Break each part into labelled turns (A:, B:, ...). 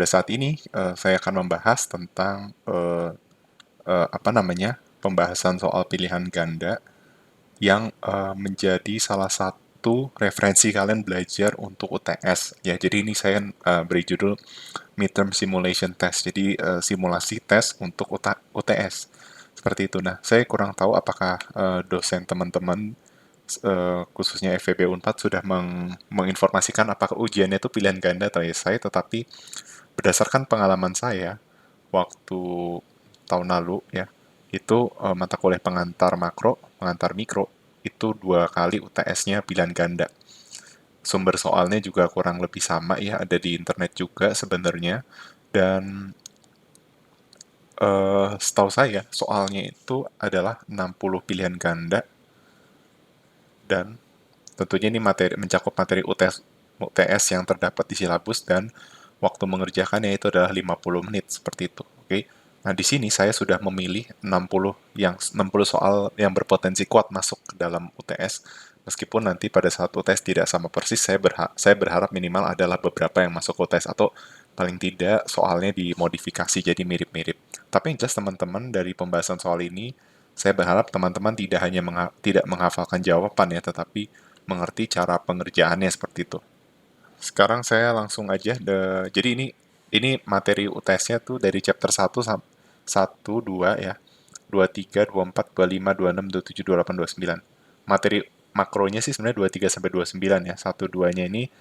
A: pada saat ini saya akan membahas tentang pembahasan soal pilihan ganda yang menjadi salah satu referensi kalian belajar untuk UTS. Ya, jadi ini saya beri judul Midterm Simulation Test. Jadi simulasi tes untuk UTS. Seperti itu. Nah, saya kurang tahu apakah dosen teman-teman khususnya FEB Unpad sudah menginformasikan apakah ujiannya itu pilihan ganda atau esai, tetapi berdasarkan pengalaman saya waktu tahun lalu ya, itu mata kuliah pengantar makro, pengantar mikro itu 2 kali UTS-nya pilihan ganda. Sumber soalnya juga kurang lebih sama ya, ada di internet juga sebenarnya. Dan setahu saya soalnya itu adalah 60 pilihan ganda, dan tentunya ini mencakup materi UTS yang terdapat di silabus, dan waktu mengerjakannya itu adalah 50 menit seperti itu. Oke. Nah, di sini saya sudah memilih 60 soal yang berpotensi kuat masuk ke dalam UTS. Meskipun nanti pada saat UTS tidak sama persis, saya berharap minimal adalah beberapa yang masuk UTS, atau paling tidak soalnya dimodifikasi jadi mirip-mirip. Tapi yang jelas teman-teman, dari pembahasan soal ini, saya berharap teman-teman tidak hanya tidak menghafalkan jawaban ya, tetapi mengerti cara pengerjaannya seperti itu. Sekarang saya langsung aja jadi ini materi UTS-nya tuh dari chapter 1 2 ya. 23, 24, 25, 26, 27, 28, 29. Materi makronya sih sebenarnya 23 sampai 29 ya. 1 2-nya ini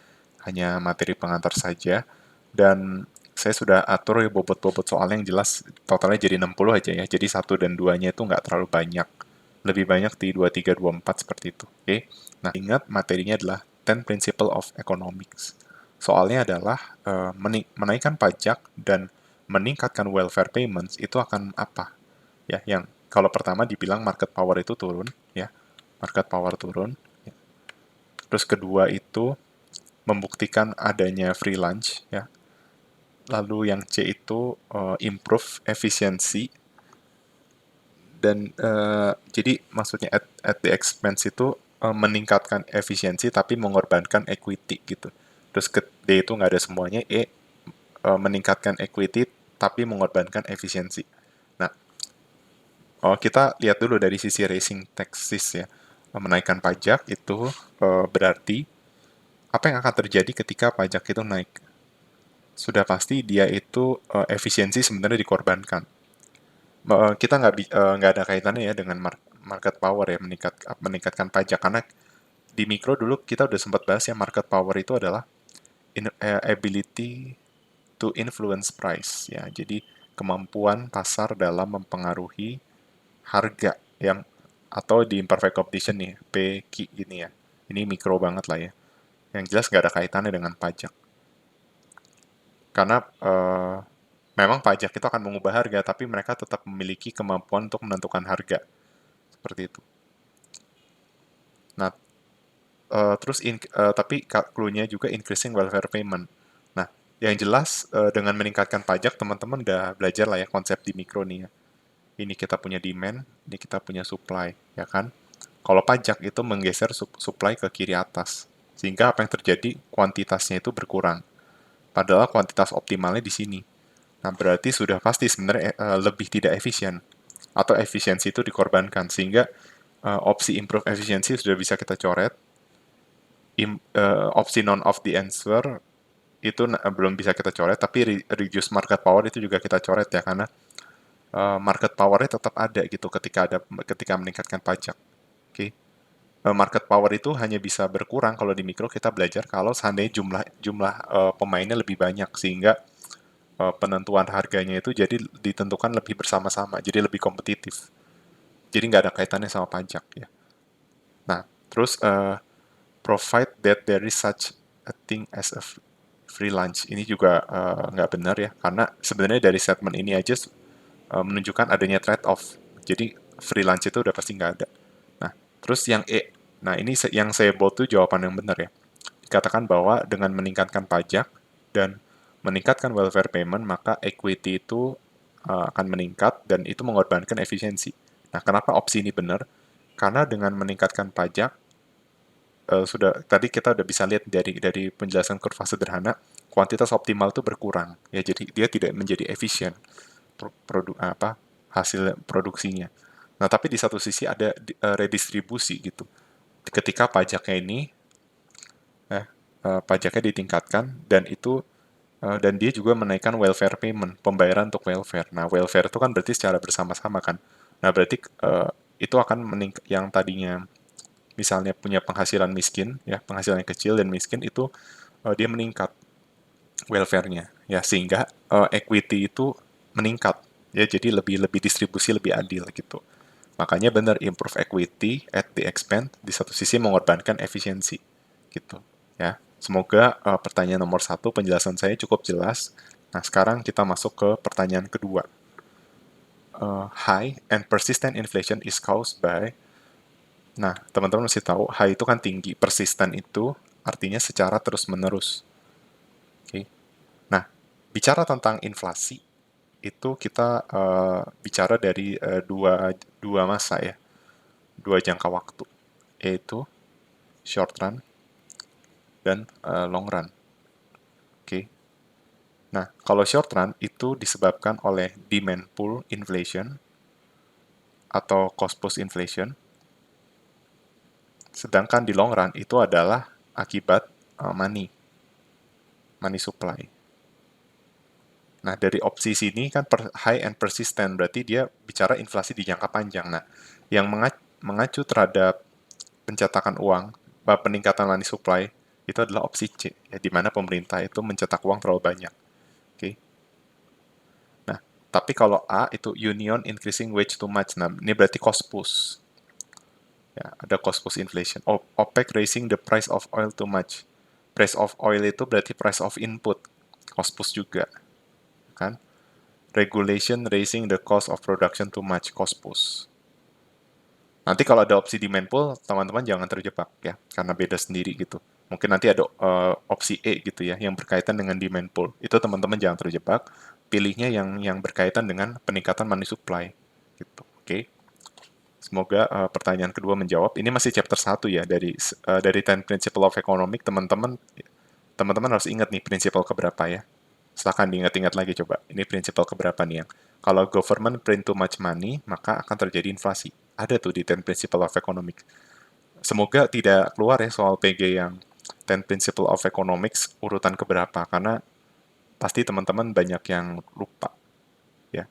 A: hanya materi pengantar saja, dan saya sudah atur ya bobot-bobot soalnya, yang jelas totalnya jadi 60 aja ya. Jadi 1 dan 2-nya itu nggak terlalu banyak. Lebih banyak di 23, 24 seperti itu. Oke. Nah, ingat materinya adalah 10 Principle of Economics. Soalnya adalah menaikkan pajak dan meningkatkan welfare payments itu akan apa? Ya, yang kalau pertama dibilang market power itu turun, ya. Market power turun. Ya. Terus kedua itu membuktikan adanya free lunch, ya. Lalu yang C itu improve efisiensi, dan jadi maksudnya at the expense itu meningkatkan efisiensi tapi mengorbankan equity gitu. Terus ke D itu nggak ada semuanya. Meningkatkan equity tapi mengorbankan efisiensi. Nah, kita lihat dulu dari sisi racing taxes ya. Menaikkan pajak itu berarti apa yang akan terjadi ketika pajak itu naik? Sudah pasti dia itu efisiensi sebenarnya dikorbankan. Kita nggak ada kaitannya ya dengan market power ya, meningkatkan pajak, karena di mikro dulu kita udah sempat bahas ya, market power itu adalah ability to influence price ya. Jadi kemampuan pasar dalam mempengaruhi harga, yang atau di imperfect competition nih, PQ gini ya. Ini mikro banget lah ya. Yang jelas nggak ada kaitannya dengan pajak. Karena memang pajak itu akan mengubah harga, tapi mereka tetap memiliki kemampuan untuk menentukan harga. Seperti itu. Nah, tapi clue-nya juga increasing welfare payment. Nah, yang jelas dengan meningkatkan pajak, teman-teman udah belajar lah ya konsep di mikro nih ya. Ini kita punya demand, ini kita punya supply, ya kan? Kalau pajak itu menggeser supply ke kiri atas, sehingga apa yang terjadi, kuantitasnya itu berkurang. Padahal kuantitas optimalnya di sini. Nah, berarti sudah pasti sebenarnya lebih tidak efisien, atau efisiensi itu dikorbankan, sehingga opsi improve efisiensi sudah bisa kita coret. Opsi non of the answer itu belum bisa kita coret, tapi reduce market power itu juga kita coret ya, karena market power-nya tetap ada gitu ketika meningkatkan pajak. Oke. Okay. Market power itu hanya bisa berkurang kalau di mikro kita belajar kalau seandainya jumlah pemainnya lebih banyak, sehingga penentuan harganya itu jadi ditentukan lebih bersama-sama, jadi lebih kompetitif. Jadi nggak ada kaitannya sama pajak ya. Nah, terus provide that there is such a thing as a free lunch. Ini juga nggak benar ya, karena sebenarnya dari statement ini aja menunjukkan adanya trade-off. Jadi free lunch itu udah pasti nggak ada. Nah, terus yang E. Nah, ini yang saya bold tuh jawaban yang benar ya. Dikatakan bahwa dengan meningkatkan pajak dan meningkatkan welfare payment, maka equity itu akan meningkat dan itu mengorbankan efisiensi. Nah, kenapa opsi ini benar? Karena dengan meningkatkan pajak, tadi kita udah bisa lihat dari penjelasan kurva sederhana, kuantitas optimal itu berkurang ya, jadi dia tidak menjadi efisien produk hasil produksinya. Nah, tapi di satu sisi ada redistribusi gitu. Ketika pajaknya ini pajaknya ditingkatkan dan dia juga menaikkan welfare payment, pembayaran untuk welfare. Nah, welfare itu kan berarti secara bersama-sama kan. Nah, berarti itu akan yang tadinya misalnya punya penghasilan miskin, ya penghasilan kecil dan miskin itu dia meningkat welfare-nya, ya sehingga equity itu meningkat, ya jadi lebih lebih distribusi lebih adil gitu. Makanya benar improve equity at the expense di satu sisi mengorbankan efisiensi gitu ya. Semoga pertanyaan nomor 1 penjelasan saya cukup jelas. Nah, sekarang kita masuk ke pertanyaan kedua. High and persistent inflation is caused by. Nah, teman-teman mesti tahu high itu kan tinggi, persistent itu artinya secara terus-menerus. Oke. Nah, bicara tentang inflasi itu kita bicara dari dua masa ya, dua jangka waktu, yaitu short run dan long run. Oke. Nah, kalau short run itu disebabkan oleh demand pull inflation atau cost push inflation, sedangkan di long run itu adalah akibat money supply. Nah, dari opsi sini kan high and persistent, berarti dia bicara inflasi di jangka panjang. Nah, yang mengacu terhadap pencetakan uang, peningkatan money supply, itu adalah opsi C, ya, di mana pemerintah itu mencetak uang terlalu banyak. Oke. Nah, tapi kalau A itu union increasing wage too much. Nah, ini berarti cost push. Ya, ada cost push inflation. OPEC raising the price of oil too much. Price of oil itu berarti price of input. Cost push juga. Kan? Regulation raising the cost of production too much. Cost push. Nanti kalau ada opsi demand pull, teman-teman jangan terjebak ya, karena beda sendiri gitu. Mungkin nanti ada opsi E gitu ya, yang berkaitan dengan demand pull. Itu teman-teman jangan terjebak, pilihnya yang berkaitan dengan peningkatan money supply. Gitu. Oke. Semoga pertanyaan kedua menjawab. Ini masih chapter 1 ya, dari 10 Principle of Economics, teman-teman harus ingat nih prinsipal keberapa ya. Silahkan diingat-ingat lagi coba. Ini prinsipal keberapa nih yang kalau government print too much money, maka akan terjadi inflasi. Ada tuh di 10 Principle of Economics. Semoga tidak keluar ya soal PG yang 10 Principle of Economics urutan keberapa, karena pasti teman-teman banyak yang lupa. Ya.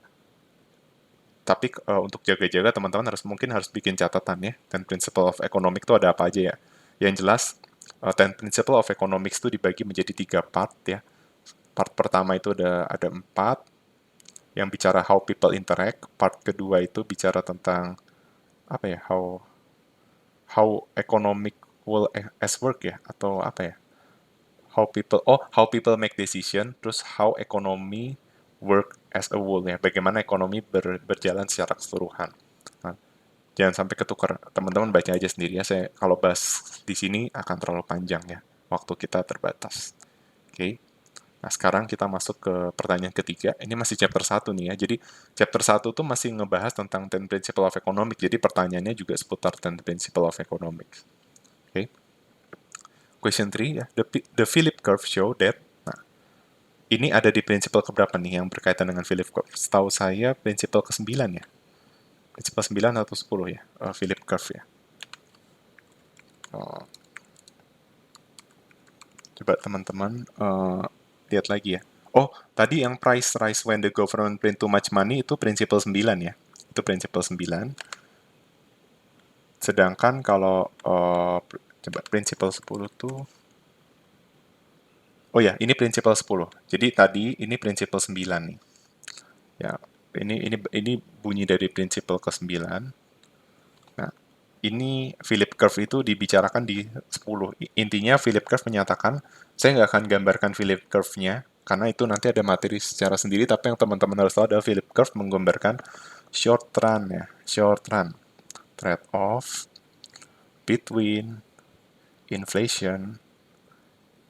A: Tapi untuk jaga-jaga teman-teman mungkin harus bikin catatan ya. 10 Principle of Economics itu ada apa aja ya. Yang jelas 10 Principle of Economics itu dibagi menjadi 3 part ya. Part pertama itu ada 4 yang bicara how people interact. Part kedua itu bicara tentang apa ya, how economic will as work ya, atau apa ya, how people make decision, terus how economy work as a whole ya, bagaimana ekonomi berjalan secara keseluruhan. Nah, jangan sampai ketukar, teman-teman baca aja sendiri ya, saya kalau bahas di sini akan terlalu panjang ya, waktu kita terbatas. Oke. Nah, sekarang kita masuk ke pertanyaan ketiga. Ini masih chapter 1 nih ya. Jadi, chapter 1 tuh masih ngebahas tentang 10 Principle of Economics. Jadi, pertanyaannya juga seputar 10 Principle of Economics. Oke. Okay. Question 3 ya. The Philip curve show that. Nah, ini ada di prinsipal keberapa nih yang berkaitan dengan Philip curve? Setahu saya prinsipal ke-9 ya. Prinsipal 9 atau 10 ya. Philip curve ya. Coba teman-teman lihat lagi ya. Oh, tadi yang price rise when the government print too much money itu prinsipal 9 ya. Itu prinsipal 9. Sedangkan kalau coba prinsipal 10 tuh, oh ya, ini prinsipal 10. Jadi tadi ini prinsipal 9 nih. Ya, ini bunyi dari prinsipal ke-9. Nah, ini Philip curve itu dibicarakan di 10. Intinya Philip curve menyatakan, saya nggak akan gambarkan Philip curve-nya, karena itu nanti ada materi secara sendiri, tapi yang teman-teman harus tahu adalah Philip curve menggambarkan short run ya, short run. Trade-off between inflation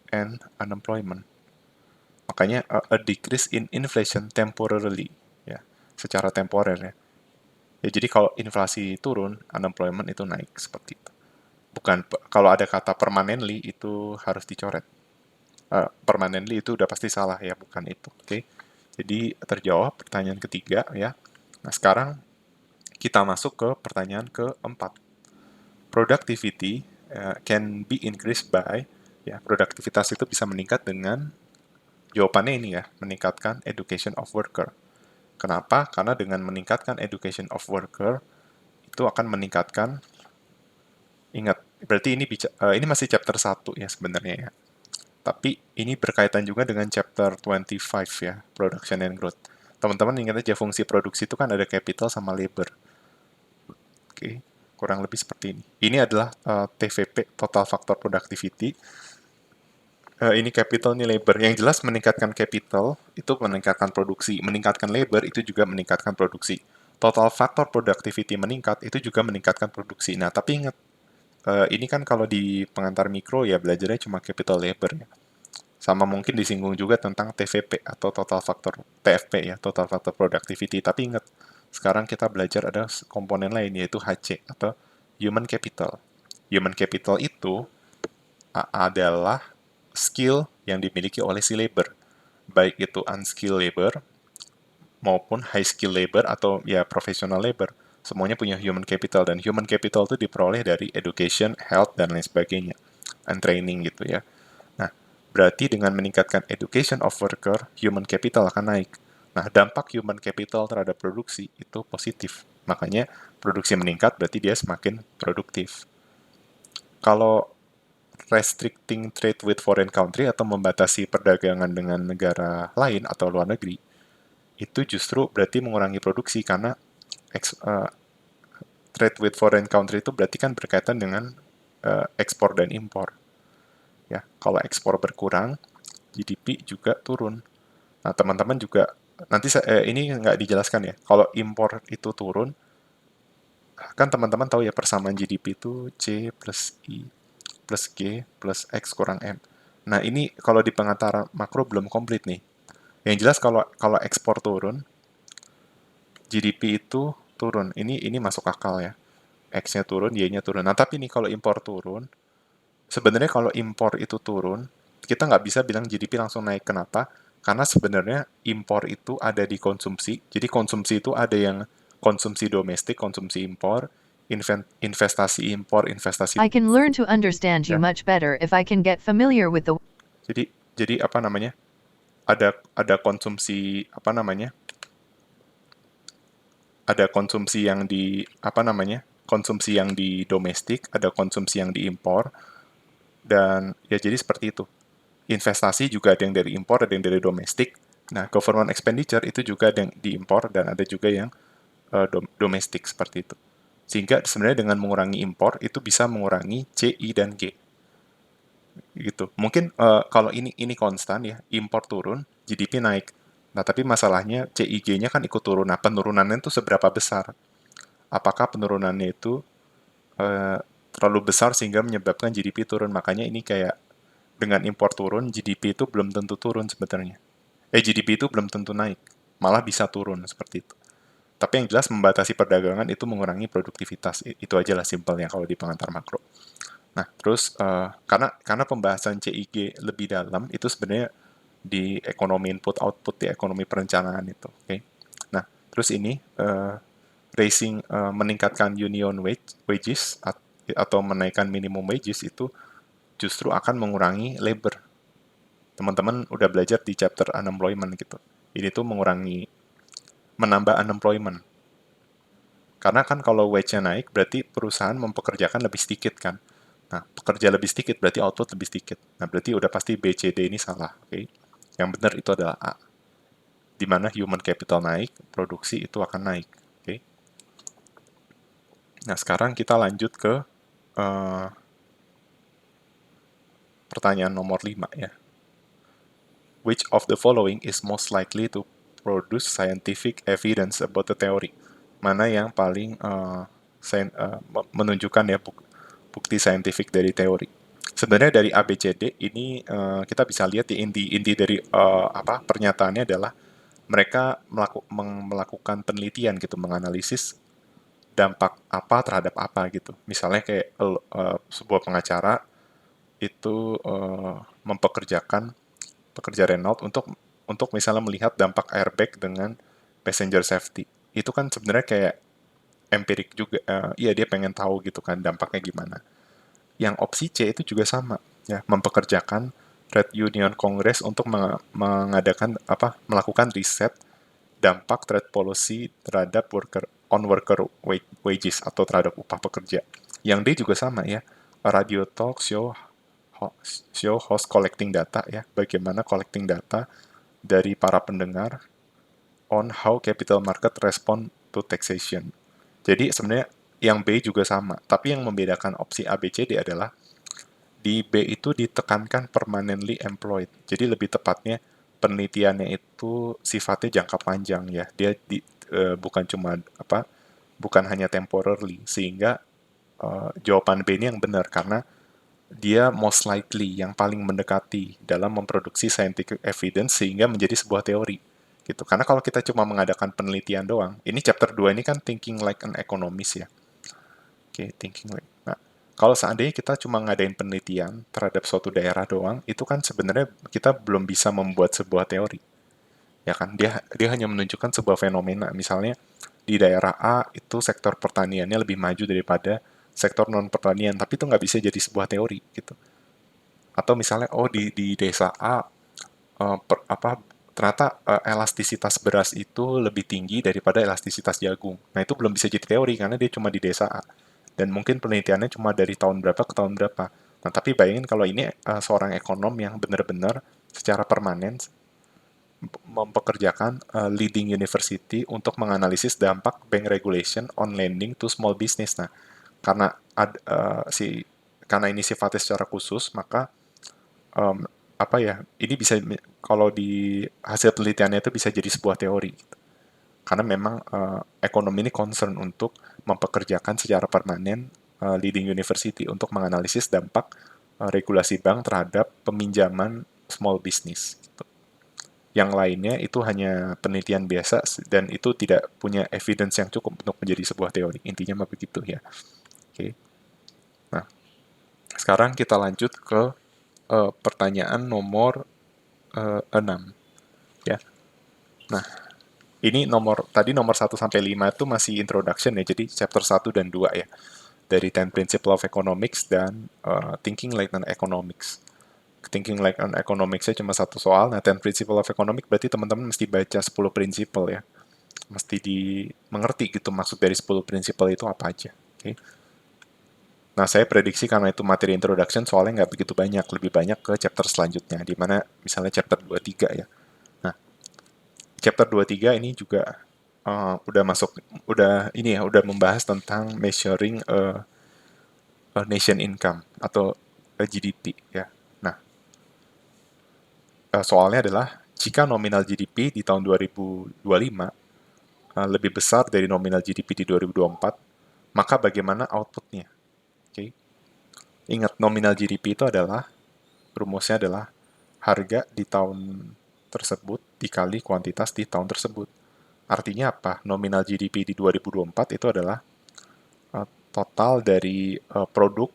A: and unemployment. Makanya a decrease in inflation temporarily, ya, secara temporer ya. Ya, jadi kalau inflasi turun, unemployment itu naik seperti itu. bukan, kalau ada kata permanently itu harus dicoret. Permanently itu udah pasti salah ya, bukan itu. Oke. Jadi terjawab pertanyaan ketiga ya. Nah, sekarang kita masuk ke pertanyaan keempat. Productivity can be increased by, ya, produktivitas itu bisa meningkat dengan, jawabannya ini ya, meningkatkan education of worker. Kenapa? Karena dengan meningkatkan education of worker itu akan meningkatkan, ingat, berarti ini masih chapter 1 ya sebenarnya ya. Tapi ini berkaitan juga dengan chapter 25 ya, production and growth. Teman-teman ingat aja fungsi produksi itu kan ada capital sama labor. Oke, kurang lebih seperti ini. Ini adalah TVP, total factor productivity. Ini capital, ini labor. Yang jelas meningkatkan capital itu meningkatkan produksi, meningkatkan labor itu juga meningkatkan produksi. Total factor productivity meningkat itu juga meningkatkan produksi. Nah, tapi ingat, ini kan kalau di pengantar mikro ya belajarnya cuma capital labor ya. Sama mungkin disinggung juga tentang TVP atau total factor TFP ya, total factor productivity. Tapi ingat, sekarang kita belajar ada komponen lain yaitu HC atau human capital. Human capital itu adalah skill yang dimiliki oleh si labor, baik itu unskilled labor maupun high skill labor atau ya professional labor. Semuanya punya human capital, dan human capital itu diperoleh dari education, health, dan lain sebagainya, and training gitu ya. Nah, berarti dengan meningkatkan education of worker, human capital akan naik. Nah, dampak human capital terhadap produksi itu positif. Makanya produksi meningkat berarti dia semakin produktif. Kalau restricting trade with foreign country atau membatasi perdagangan dengan negara lain atau luar negeri, itu justru berarti mengurangi produksi karena trade with foreign country itu berarti kan berkaitan dengan ekspor dan impor. Ya, kalau ekspor berkurang, GDP juga turun. Nah, teman-teman juga nanti ini nggak dijelaskan ya. Kalau impor itu turun, kan teman-teman tahu ya persamaan GDP itu C plus I plus G plus X kurang M. Nah, ini kalau di pengantar makro belum komplit nih. Yang jelas kalau kalau ekspor turun, GDP itu turun. Ini masuk akal ya. X-nya turun, Y-nya turun. Nah, tapi nih kalau impor turun, sebenarnya kalau impor itu turun, kita nggak bisa bilang GDP langsung naik. Kenapa? Karena sebenarnya impor itu ada di konsumsi. Jadi konsumsi itu ada yang konsumsi domestik, konsumsi impor, investasi impor, investasi
B: I can learn to understand you
A: ya.
B: much better if I can get familiar with the
A: Jadi apa namanya? Ada konsumsi apa namanya? Ada konsumsi yang di apa namanya? Konsumsi yang di domestik, ada konsumsi yang diimpor, dan ya jadi seperti itu. Investasi juga ada yang dari impor, ada yang dari domestik. Nah, government expenditure itu juga ada yang diimpor dan ada juga yang domestik seperti itu. Sehingga sebenarnya dengan mengurangi impor itu bisa mengurangi C, I, dan G. Gitu. Mungkin kalau ini konstan ya, impor turun, GDP naik. Nah, tapi masalahnya CIG-nya kan ikut turun. Nah, penurunannya itu seberapa besar? Apakah penurunannya itu terlalu besar sehingga menyebabkan GDP turun? Makanya ini kayak dengan impor turun, GDP itu belum tentu turun sebenarnya. GDP itu belum tentu naik, malah bisa turun seperti itu. Tapi yang jelas membatasi perdagangan itu mengurangi produktivitas. Itu aja lah simpelnya kalau di pengantar makro. Nah, terus karena pembahasan CIG lebih dalam itu sebenarnya di ekonomi input output, di ekonomi perencanaan itu. Oke. Nah, terus ini meningkatkan union wages atau menaikkan minimum wages itu justru akan mengurangi labor. Teman-teman udah belajar di chapter unemployment gitu. Ini tuh menambah unemployment. Karena kan kalau wage-nya naik, berarti perusahaan mempekerjakan lebih sedikit kan. Nah, pekerja lebih sedikit berarti output lebih sedikit. Nah, berarti udah pasti B, C, D ini salah. Oke. Yang benar itu adalah A. Di mana human capital naik, produksi itu akan naik. Oke. Nah, sekarang kita lanjut ke pertanyaan nomor 5 ya. Which of the following is most likely to produce scientific evidence about the theory? Mana yang paling menunjukkan ya bukti saintifik dari teori? Sebenarnya dari ABCD ini kita bisa lihat di inti dari pernyataannya adalah mereka melakukan penelitian gitu, menganalisis dampak apa terhadap apa gitu. Misalnya kayak sebuah pengacara itu mempekerjakan pekerja Renault untuk misalnya melihat dampak airbag dengan passenger safety. Itu kan sebenarnya kayak empirik juga. Iya dia pengen tahu gitu kan dampaknya gimana. Yang opsi C itu juga sama, ya, mempekerjakan Trade Union Congress untuk melakukan riset dampak trade policy terhadap worker wages atau terhadap upah pekerja. Yang D juga sama ya, radio talk show host collecting data ya, bagaimana collecting data dari para pendengar on how capital market respond to taxation. Jadi sebenarnya yang B juga sama, tapi yang membedakan opsi A, B, C, D adalah di B itu ditekankan permanently employed. Jadi lebih tepatnya penelitiannya itu sifatnya jangka panjang ya. Dia bukan cuma bukan hanya temporarily, sehingga jawaban B ini yang benar karena dia most likely yang paling mendekati dalam memproduksi scientific evidence sehingga menjadi sebuah teori gitu. Karena kalau kita cuma mengadakan penelitian doang, ini chapter 2 ini kan thinking like an economist ya. Oke, thinking like. Nah, kalau seandainya kita cuma ngadain penelitian terhadap suatu daerah doang, itu kan sebenarnya kita belum bisa membuat sebuah teori. Ya kan? Dia hanya menunjukkan sebuah fenomena. Misalnya di daerah A itu sektor pertaniannya lebih maju daripada sektor non pertanian, tapi itu nggak bisa jadi sebuah teori gitu. Atau misalnya di desa A ternyata elastisitas beras itu lebih tinggi daripada elastisitas jagung. Nah itu belum bisa jadi teori karena dia cuma di desa A. Dan mungkin penelitiannya cuma dari tahun berapa ke tahun berapa. Nah tapi bayangin kalau ini seorang ekonom yang benar-benar secara permanen mempekerjakan leading university untuk menganalisis dampak bank regulation on lending to small business. Nah, karena karena ini sifatnya secara khusus, maka um, ini bisa kalau di hasil penelitiannya itu bisa jadi sebuah teori. Gitu. Karena memang ekonomi ini concern untuk mempekerjakan secara permanen leading university untuk menganalisis dampak regulasi bank terhadap peminjaman small business. Gitu. Yang lainnya itu hanya penelitian biasa dan itu tidak punya evidence yang cukup untuk menjadi sebuah teori. Intinya mah begitu ya. Oke. Nah, sekarang kita lanjut ke pertanyaan nomor 6 ya. Nah, ini tadi nomor 1 sampai 5 itu masih introduction ya. Jadi chapter 1 dan 2 ya. Dari 10 Principle of Economics dan Thinking Like an Economics. Thinking Like an Economics-nya cuma satu soal. Nah, 10 Principle of Economics berarti teman-teman mesti baca 10 principle ya. Mesti dimengerti gitu maksud dari 10 principle itu apa aja. Oke. Nah, saya prediksi karena itu materi introduction soalnya nggak begitu banyak, lebih banyak ke chapter selanjutnya, di mana misalnya chapter 2-3 ya. Nah, chapter 2-3 ini juga udah membahas tentang measuring a nation income atau GDP ya. Nah, soalnya adalah jika nominal GDP di tahun 2025 lebih besar dari nominal GDP di 2024, maka bagaimana outputnya? Oke. Ingat, nominal GDP itu adalah, rumusnya adalah harga di tahun tersebut dikali kuantitas di tahun tersebut. Artinya apa? Nominal GDP di 2024 itu adalah total dari produk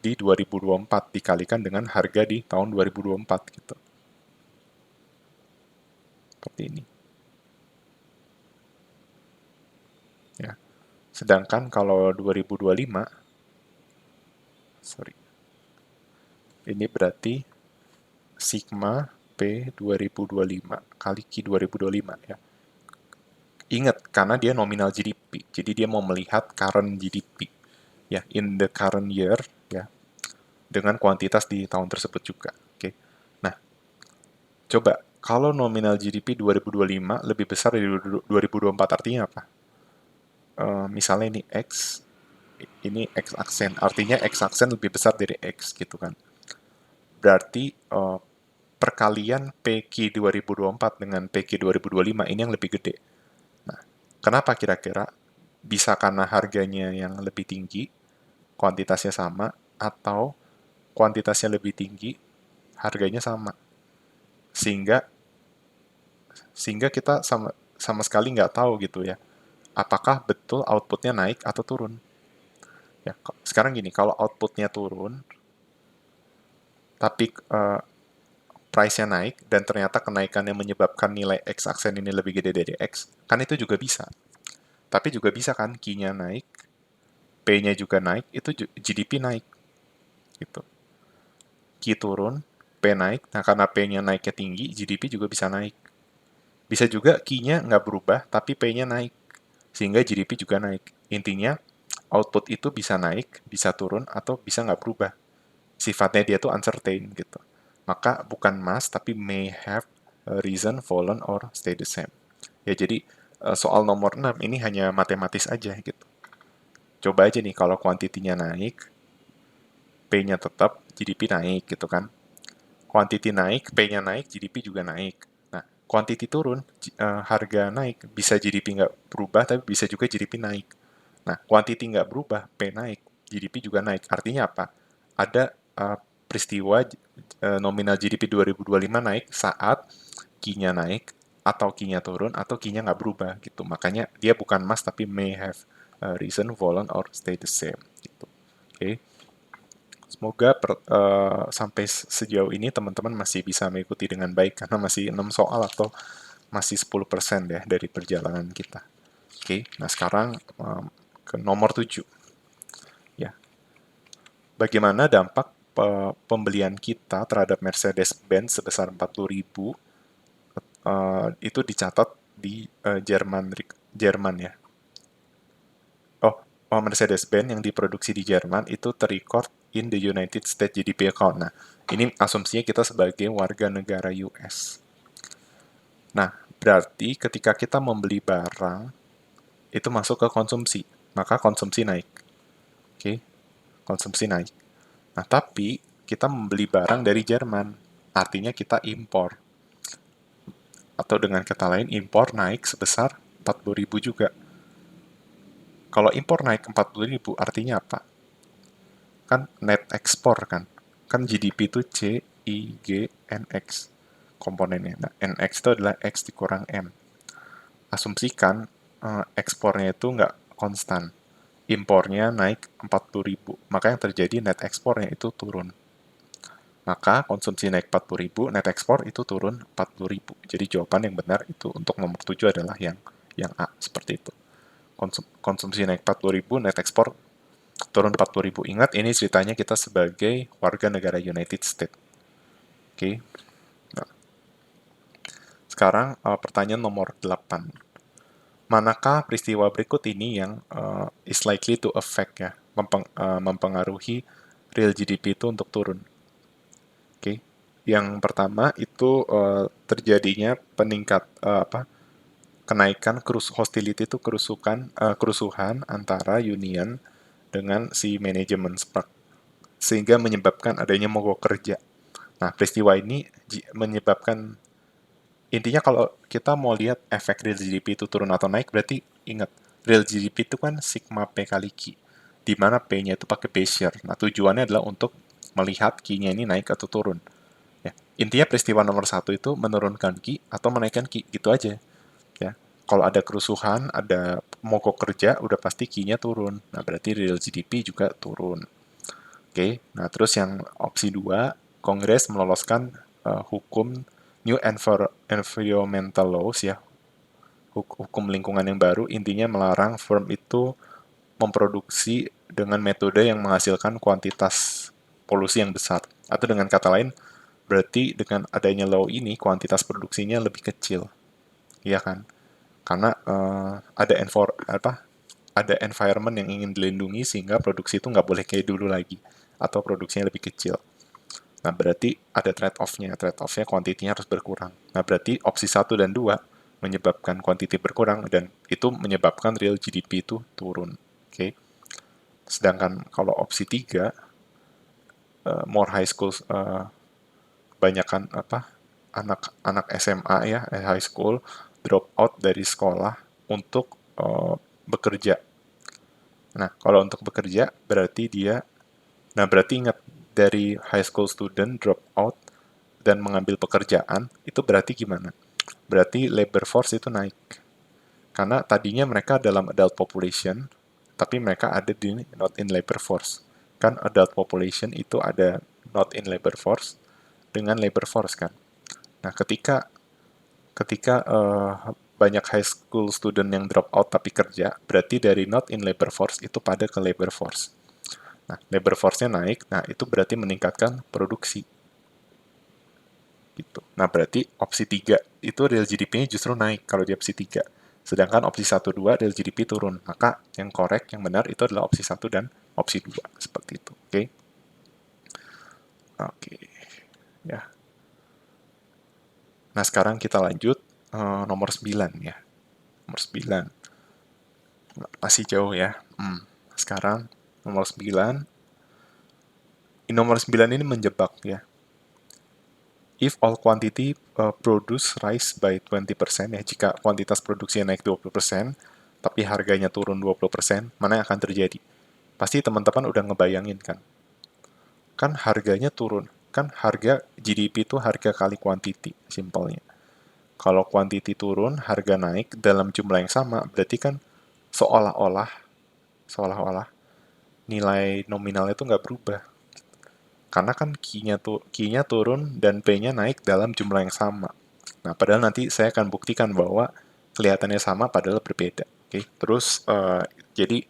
A: di 2024 dikalikan dengan harga di tahun 2024 gitu. Seperti ini. Ya. Sedangkan kalau 2025, sorry, ini berarti sigma P 2025 kali Q 2025 ya. Ingat, karena dia nominal GDP, jadi dia mau melihat current GDP ya, in the current year ya, dengan kuantitas di tahun tersebut juga. Oke. Nah, coba kalau nominal GDP 2025 lebih besar dari 2024 artinya apa? Misalnya ini X aksen, artinya X aksen lebih besar dari X gitu kan. Berarti perkalian PQ 2024 dengan PQ 2025 ini yang lebih gede. Nah, kenapa kira-kira? Bisa karena harganya yang lebih tinggi, kuantitasnya sama, atau kuantitasnya lebih tinggi, harganya sama. Sehingga sehingga kita sama sekali nggak tahu gitu ya, apakah betul outputnya naik atau turun. Ya, sekarang gini, kalau outputnya turun, tapi price-nya naik, dan ternyata kenaikannya menyebabkan nilai X aksen ini lebih gede dari X, kan itu juga bisa. Tapi juga bisa kan, key-nya naik, P-nya juga naik, itu GDP naik. Gitu. Key turun, P naik, nah karena P-nya naiknya tinggi, GDP juga bisa naik. Bisa juga key-nya nggak berubah, tapi P-nya naik, sehingga GDP juga naik. Intinya, output itu bisa naik, bisa turun, atau bisa nggak berubah. Sifatnya dia tuh uncertain gitu. Maka bukan must, tapi may have risen, fallen, or stay the same. Ya jadi soal nomor 6 ini hanya matematis aja gitu. Coba aja nih kalau kuantitinya naik, P-nya tetap, GDP naik gitu kan. Quantity naik, P-nya naik, GDP juga naik. Nah, quantity turun, harga naik, bisa GDP nggak berubah, tapi bisa juga GDP naik. Nah, quantity nggak berubah, P naik, GDP juga naik. Artinya apa? Ada peristiwa nominal GDP 2025 naik saat key-nya naik, atau key-nya turun, atau key-nya nggak berubah gitu. Makanya dia bukan must, tapi may have risen, fallen, or stay the same gitu. Oke. Okay. Semoga sampai sejauh ini teman-teman masih bisa mengikuti dengan baik karena masih 6 soal atau masih 10% ya dari perjalanan kita. Oke, nah sekarang ke nomor 7. Ya. Bagaimana dampak pembelian kita terhadap Mercedes-Benz sebesar 40.000 itu dicatat di Jerman ya. Mercedes-Benz yang diproduksi di Jerman itu terrecord in the United States GDP account. Nah, ini asumsinya kita sebagai warga negara US. Nah, berarti ketika kita membeli barang, itu masuk ke konsumsi, maka konsumsi naik. Oke, konsumsi naik. Nah, tapi kita membeli barang dari Jerman, artinya kita impor. Atau dengan kata lain, impor naik sebesar 40.000 juga. Kalau impor naik 40.000, artinya apa? Kan net ekspor kan. Kan GDP itu C, I, G, NX komponennya. Nah, NX itu adalah X dikurang M. Asumsikan ekspornya itu nggak konstan. Impornya naik 40.000. Maka yang terjadi net ekspornya itu turun. Maka konsumsi naik 40.000, net ekspor itu turun 40.000. Jadi jawaban yang benar itu untuk nomor 7 adalah yang A, seperti itu. Konsumsi naik 40.000, net ekspor turun 40.000. Ingat, ini ceritanya kita sebagai warga negara United States. Oke. Nah, sekarang pertanyaan nomor 8. Manakah peristiwa berikut ini yang is likely to affect ya, mempengaruhi real GDP itu untuk turun? Oke. Yang pertama itu terjadinya kenaikan hostility itu kerusuhan antara union dengan si manajemen Spark, sehingga menyebabkan adanya mogok kerja. Nah, peristiwa ini menyebabkan, intinya kalau kita mau lihat efek real GDP itu turun atau naik, berarti ingat, real GDP itu kan sigma P kali Q, di mana P-nya itu pakai Bayesian. Nah, tujuannya adalah untuk melihat Q-nya ini naik atau turun. Ya. Intinya peristiwa nomor 1 itu menurunkan Q atau menaikkan Q, gitu aja. Ya. Kalau ada kerusuhan, ada mogok kerja, udah pasti Q-nya turun. Nah, berarti real GDP juga turun. Oke, nah terus yang opsi 2, Kongres meloloskan hukum New Environmental Laws ya, hukum lingkungan yang baru, intinya melarang firm itu memproduksi dengan metode yang menghasilkan kuantitas polusi yang besar. Atau dengan kata lain, berarti dengan adanya law ini, kuantitas produksinya lebih kecil. Iya kan? Karena ada environment yang ingin dilindungi sehingga produksi itu nggak boleh kayak dulu lagi. Atau produksinya lebih kecil. Nah, berarti ada trade-off-nya. Trade-off-nya kuantitinya harus berkurang. Nah, berarti opsi 1 dan 2 menyebabkan kuantiti berkurang dan itu menyebabkan real GDP itu turun. Oke. Okay? Sedangkan kalau opsi 3, more high schools, banyakkan anak-anak SMA ya, high school drop out dari sekolah untuk bekerja. Nah, kalau untuk bekerja berarti ingat, dari high school student drop out dan mengambil pekerjaan, itu berarti gimana? Berarti labor force itu naik. Karena tadinya mereka dalam adult population, tapi mereka ada di not in labor force. Kan adult population itu ada not in labor force dengan labor force kan. Nah, ketika banyak high school student yang drop out tapi kerja, berarti dari not in labor force itu pada ke labor force. Nah, labor force-nya naik, nah itu berarti meningkatkan produksi. Gitu. Nah, berarti opsi 3 itu real GDP-nya justru naik kalau di opsi 3. Sedangkan opsi 1, 2 real GDP turun. Maka yang korek, yang benar itu adalah opsi 1 dan opsi 2. Seperti itu. Oke. Oke. Ya. Nah, sekarang kita lanjut nomor 9 ya. Nomor 9. Masih jauh ya. Sekarang nomor 9. Nomor 9 ini menjebak ya. If all quantity produce rise by 20% ya, jika kuantitas produksinya naik 20%, tapi harganya turun 20%, mana yang akan terjadi? Pasti teman-teman udah ngebayangin kan? Kan harganya turun. Kan harga GDP itu harga kali quantity, simpelnya. Kalau quantity turun, harga naik dalam jumlah yang sama, berarti kan seolah-olah nilai nominalnya itu nggak berubah. Karena kan Q-nya turun dan P-nya naik dalam jumlah yang sama. Nah, padahal nanti saya akan buktikan bahwa kelihatannya sama padahal berbeda. Oke, terus jadi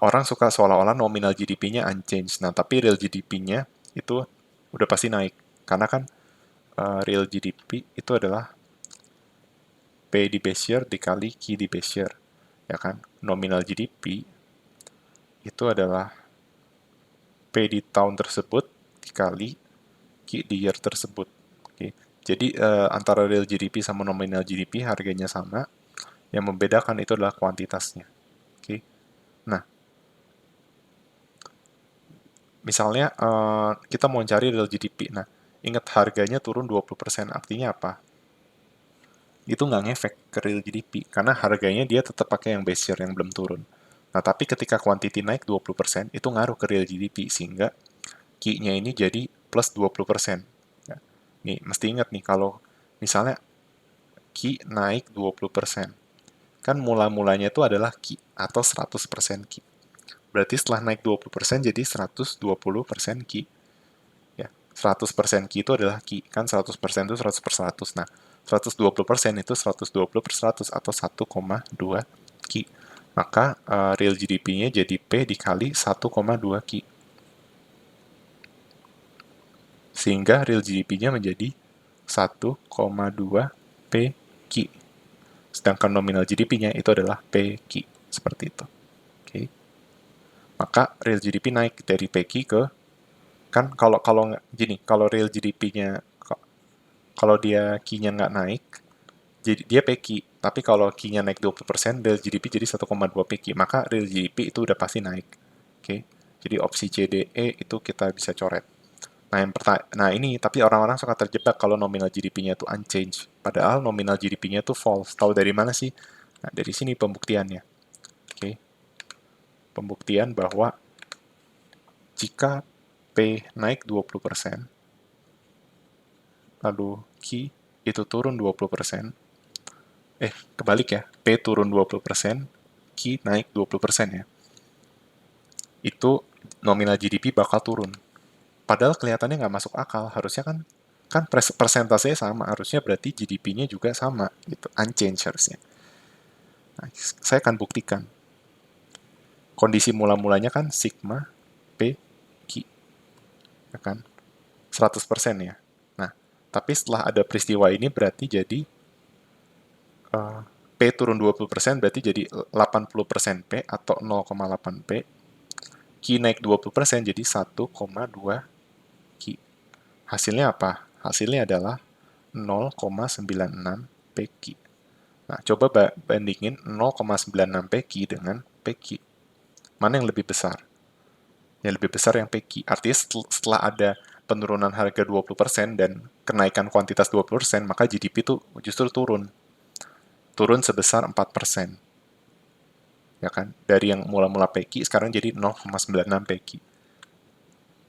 A: orang suka seolah-olah nominal GDP-nya unchanged. Nah, tapi real GDP-nya itu udah pasti naik. Karena kan real GDP itu adalah P di base year dikali Q di base year. Ya kan? Nominal GDP itu adalah P di tahun tersebut dikali Q di year tersebut. Oke. Jadi antara real GDP sama nominal GDP harganya sama. Yang membedakan itu adalah kuantitasnya. Oke. Nah, misalnya kita mau cari real GDP. Nah, ingat harganya turun 20%. Artinya apa? Itu nggak ngefek ke real GDP. Karena harganya dia tetap pakai yang base year yang belum turun. Nah, tapi ketika quantity naik 20%, itu ngaruh ke real GDP. Sehingga Q-nya ini jadi plus 20%. Ya. Nih, mesti ingat nih, kalau misalnya Q naik 20%. Kan mula-mulanya itu adalah Q atau 100% Q. Berarti setelah naik 20% jadi 120% Q. Ya, 100% Q itu adalah Q. Kan 100% itu 100 per 100. Nah, 120% itu 120 per 100 atau 1,2 Q. Maka real GDP-nya jadi P dikali 1,2 Q. Sehingga real GDP-nya menjadi 1,2 PQ. Sedangkan nominal GDP-nya itu adalah PQ. Seperti itu. Oke. Maka real GDP naik dari PQ ke, kan kalau gini, kalau real GDP-nya kalau dia Q-nya nggak naik, jadi dia PQ. Tapi kalau Q-nya naik 20%, real GDP jadi 1,2 PQ. Maka real GDP itu udah pasti naik. Oke. Jadi opsi C, D, E itu kita bisa coret. Nah ini, tapi orang-orang suka terjebak kalau nominal GDP-nya itu unchanged. Padahal nominal GDP-nya itu false. Tahu dari mana sih? Nah, dari sini pembuktiannya. Oke. Pembuktian bahwa jika P naik 20%, lalu Q itu turun 20%, kebalik ya, P turun 20%, Q naik 20% ya. Itu nominal GDP bakal turun. Padahal kelihatannya nggak masuk akal. Harusnya kan persentasenya sama. Harusnya berarti GDP-nya juga sama. Gitu. Unchanged harusnya. Nah, saya akan buktikan. Kondisi mula-mulanya kan sigma P Q. Ya kan? 100% ya. Nah, tapi setelah ada peristiwa ini berarti jadi P turun 20% berarti jadi 80% P atau 0,8 P. Q naik 20% jadi 1,2 Q. Hasilnya apa? Hasilnya adalah 0,96 PQ. Nah, coba bandingin 0,96 PQ dengan PQ. Mana yang lebih besar? Yang lebih besar yang PQ. Artinya setelah ada penurunan harga 20% dan kenaikan kuantitas 20%, maka GDP itu justru turun. Turun sebesar 4%. Ya kan? Dari yang mula-mula PQ sekarang jadi 0,96 PQ.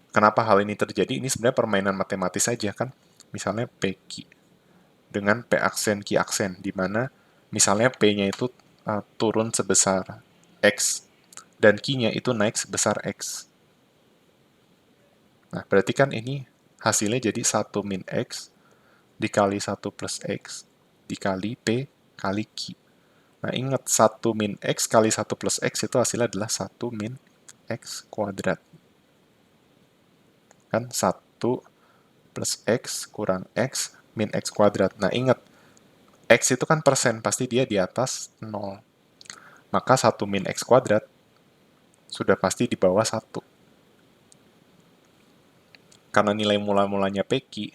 A: Kenapa hal ini terjadi? Ini sebenarnya permainan matematis saja kan. Misalnya PQ dengan P aksen Q aksen, di mana Misalnya P-nya itu turun sebesar X, dan Q-nya itu naik sebesar X. Nah, berarti kan ini hasilnya jadi 1 min X dikali 1 plus X dikali P kali Q. Nah, ingat 1 min X kali 1 plus X itu hasilnya adalah 1 min X kuadrat. Kan 1 plus X kurang X min X kuadrat. Nah, ingat, X itu kan persen, pasti dia di atas 0. Maka 1 min X kuadrat sudah pasti di bawah 1. Karena nilai mula-mulanya PQ,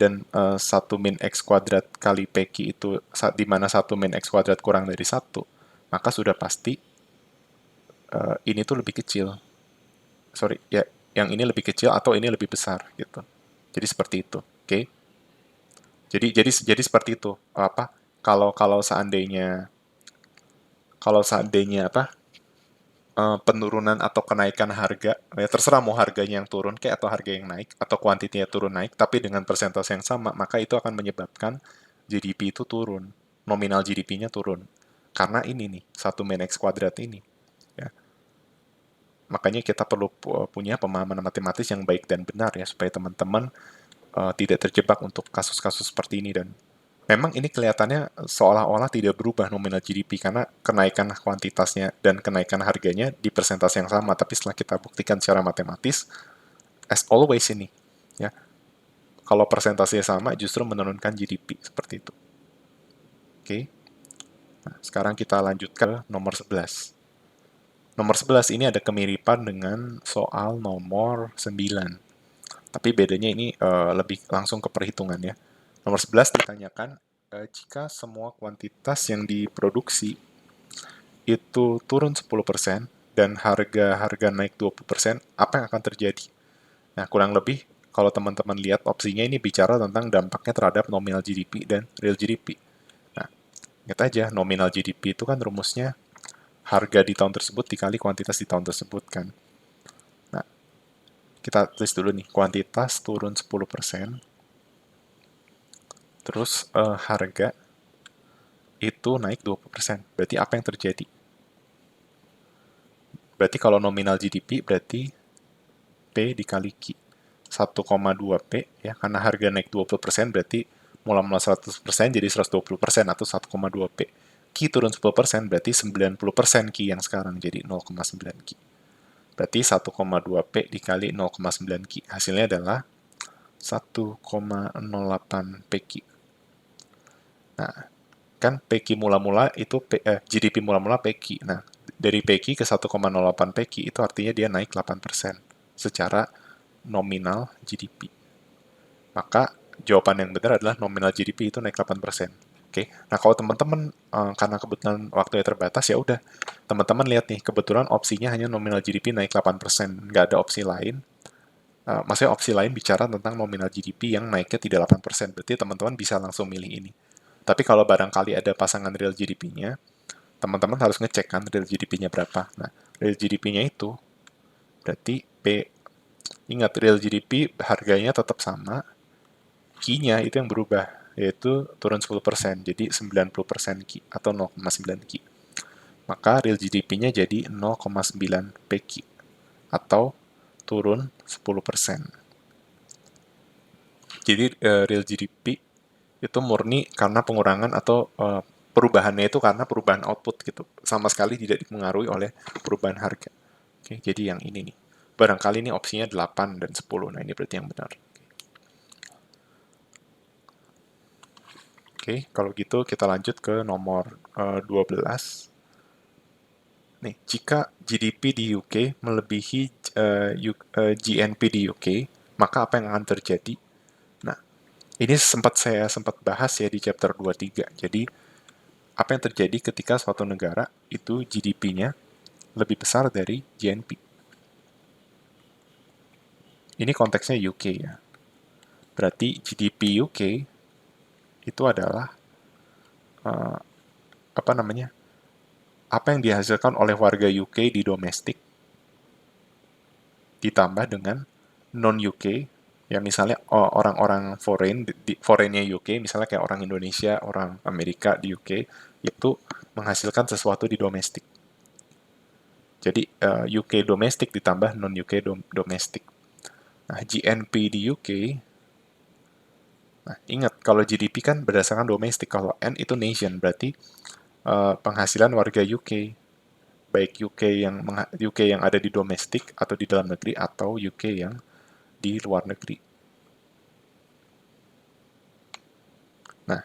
A: dan 1 min X kuadrat kali PQ itu, di mana 1 min X kuadrat kurang dari 1, maka sudah pasti ini tuh lebih kecil. Sorry, ya, yang ini lebih kecil atau ini lebih besar, gitu. Jadi seperti itu, oke? Jadi seperti itu. Apa? Kalau seandainya apa? Penurunan atau kenaikan harga, ya terserah mau harganya yang turun kayak atau harga yang naik atau kuantitinya turun naik, tapi dengan persentase yang sama, maka itu akan menyebabkan GDP itu turun, nominal GDP-nya turun. Karena ini nih, 1 min X kuadrat ini. Ya. Makanya kita perlu punya pemahaman matematis yang baik dan benar ya, supaya teman-teman tidak terjebak untuk kasus-kasus seperti ini. Dan memang ini kelihatannya seolah-olah tidak berubah nominal GDP karena kenaikan kuantitasnya dan kenaikan harganya di persentase yang sama, tapi setelah kita buktikan secara matematis, as always ini, ya, kalau persentasenya sama justru menurunkan GDP, seperti itu. Oke, nah, sekarang kita lanjut ke nomor 11. Nomor 11 ini ada kemiripan dengan soal nomor 9. Tapi bedanya ini lebih langsung ke perhitungan ya. Nomor 11 ditanyakan, jika semua kuantitas yang diproduksi itu turun 10% dan harga-harga naik 20%, apa yang akan terjadi? Nah, kurang lebih kalau teman-teman lihat opsinya ini bicara tentang dampaknya terhadap nominal GDP dan real GDP. Nah, ingat aja, nominal GDP itu kan rumusnya harga di tahun tersebut dikali kuantitas di tahun tersebut kan. Nah, kita tulis dulu nih, kuantitas turun 10%, terus harga itu naik 20%. Berarti apa yang terjadi? Berarti kalau nominal GDP berarti P dikali Q. 1,2 P ya, karena harga naik 20% berarti mula-mula 100% jadi 120% atau 1,2 P. Q turun 10% berarti 90% Q yang sekarang jadi 0,9 Q. Berarti 1,2 P dikali 0,9 Q. Hasilnya adalah 1,08 PQ. Nah, kan PQ mula-mula itu GDP mula-mula PQ. Nah, dari PQ ke 1,08 PQ itu artinya dia naik 8% secara nominal GDP. Maka jawaban yang benar adalah nominal GDP itu naik 8%. Oke. Nah, kalau teman-teman karena kebetulan waktunya terbatas ya udah, teman-teman lihat nih, kebetulan opsinya hanya nominal GDP naik 8%, nggak ada opsi lain. Maksudnya opsi lain bicara tentang nominal GDP yang naiknya tidak 8%, berarti teman-teman bisa langsung milih ini. Tapi kalau barangkali ada pasangan real GDP-nya, teman-teman harus ngecek kan real GDP-nya berapa. Nah, real GDP-nya itu berarti P, ingat real GDP harganya tetap sama, Q-nya itu yang berubah, yaitu turun 10%, jadi 90% Q atau 0,9 Q. Maka real GDP-nya jadi 0,9 PQ atau turun 10%. Jadi real GDP itu murni karena pengurangan atau perubahannya itu karena perubahan output gitu. Sama sekali tidak dipengaruhi oleh perubahan harga. Oke, jadi yang ini nih. Barangkali ini opsinya 8 dan 10. Nah, ini berarti yang benar. Oke, kalau gitu kita lanjut ke nomor 12. Nih, jika GDP di UK melebihi GNP di UK, maka apa yang akan terjadi? Nah, ini saya sempat bahas ya di chapter 23. Jadi, apa yang terjadi ketika suatu negara itu GDP-nya lebih besar dari GNP? Ini konteksnya UK ya. Berarti GDP UK itu adalah apa namanya? Apa yang dihasilkan oleh warga UK di domestik ditambah dengan non-UK Ya misalnya orang-orang foreignnya UK, misalnya kayak orang Indonesia, orang Amerika di UK, itu menghasilkan sesuatu di domestik. Jadi UK domestik ditambah non-UK domestik. Nah, GNP di UK, nah ingat kalau GDP kan berdasarkan domestik, kalau N itu nation, berarti penghasilan warga UK, baik UK yang ada di domestik atau di dalam negeri atau UK yang di luar negeri. Nah,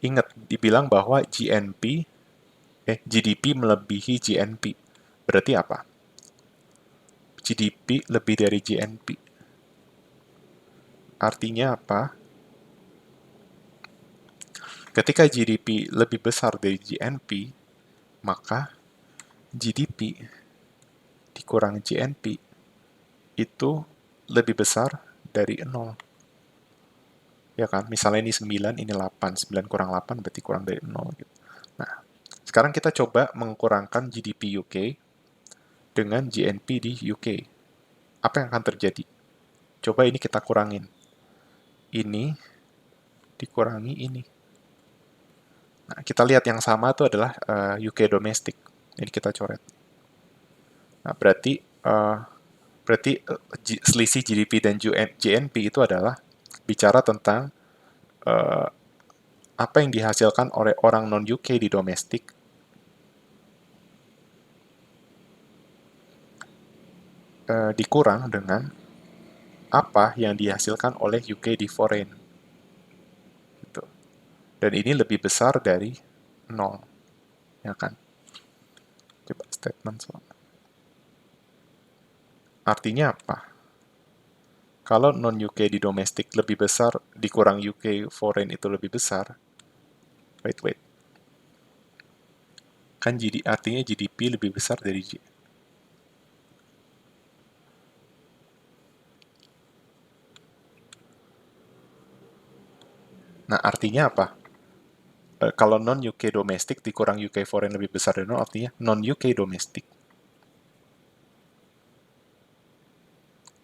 A: ingat dibilang bahwa GDP melebihi GNP. Berarti apa? GDP lebih dari GNP. Artinya apa? Ketika GDP lebih besar dari GNP, maka GDP dikurang GNP itu lebih besar dari 0. Ya kan? Misalnya ini 9, ini 8. 9 kurang 8 berarti kurang dari 0. Gitu. Nah, sekarang kita coba mengkurangkan GDP UK dengan GNP di UK. Apa yang akan terjadi? Coba ini kita kurangin. Ini dikurangi ini. Nah, kita lihat yang sama itu adalah UK domestik. Ini kita coret. Nah, berarti selisih GDP dan GNP itu adalah bicara tentang uh, apa yang dihasilkan oleh orang non-UK di domestik dikurang dengan apa yang dihasilkan oleh UK di foreign. Gitu. Dan ini lebih besar dari 0. Ya kan? Coba statement soal. Artinya apa? Kalau non-UK di domestik lebih besar, dikurang UK foreign itu lebih besar. Wait. Kan artinya GDP lebih besar dari Nah, artinya apa? Kalau non-UK domestik dikurang UK foreign lebih besar dari 0, artinya non-UK domestik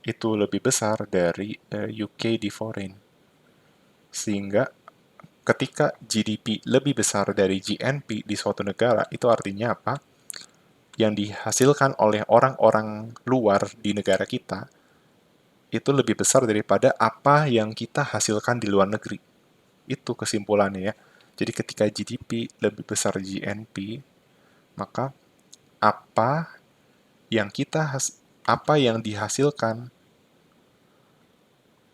A: itu lebih besar dari UK di foreign. Sehingga ketika GDP lebih besar dari GNP di suatu negara, itu artinya apa? Yang dihasilkan oleh orang-orang luar di negara kita itu lebih besar daripada apa yang kita hasilkan di luar negeri. Itu kesimpulannya ya. Jadi ketika GDP lebih besar GNP, maka apa apa yang dihasilkan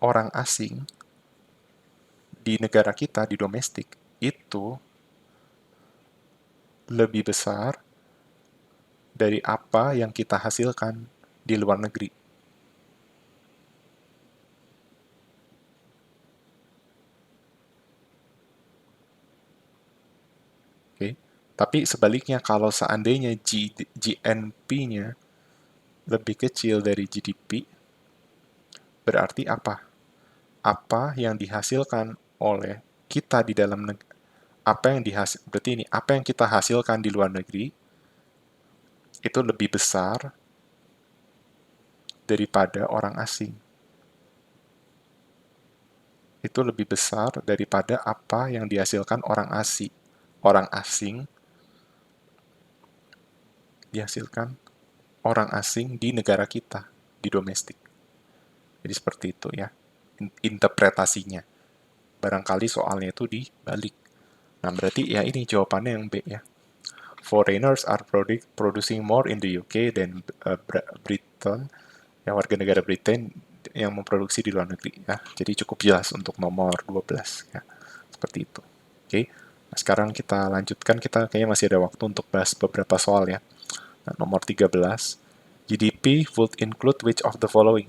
A: orang asing di negara kita di domestik itu lebih besar dari apa yang kita hasilkan di luar negeri. Oke. Tapi sebaliknya kalau seandainya GNP-nya lebih kecil dari GDP, berarti apa? Apa yang dihasilkan oleh kita di dalam negeri, berarti ini apa yang kita hasilkan di luar negeri itu lebih besar daripada orang asing. Itu lebih besar daripada apa yang dihasilkan orang asing. Orang asing dihasilkan orang asing di negara kita, di domestik. Jadi seperti itu ya, interpretasinya. Barangkali soalnya itu dibalik. Nah, berarti ya ini jawabannya yang B ya. Foreigners are producing more in the UK than Britain, yang warga negara Britain yang memproduksi di luar negeri ya. Jadi cukup jelas untuk nomor 12 ya. Seperti itu. Oke. Nah, sekarang kita lanjutkan, kita kayaknya masih ada waktu untuk bahas beberapa soal ya. Nah, nomor 13. GDP would include which of the following?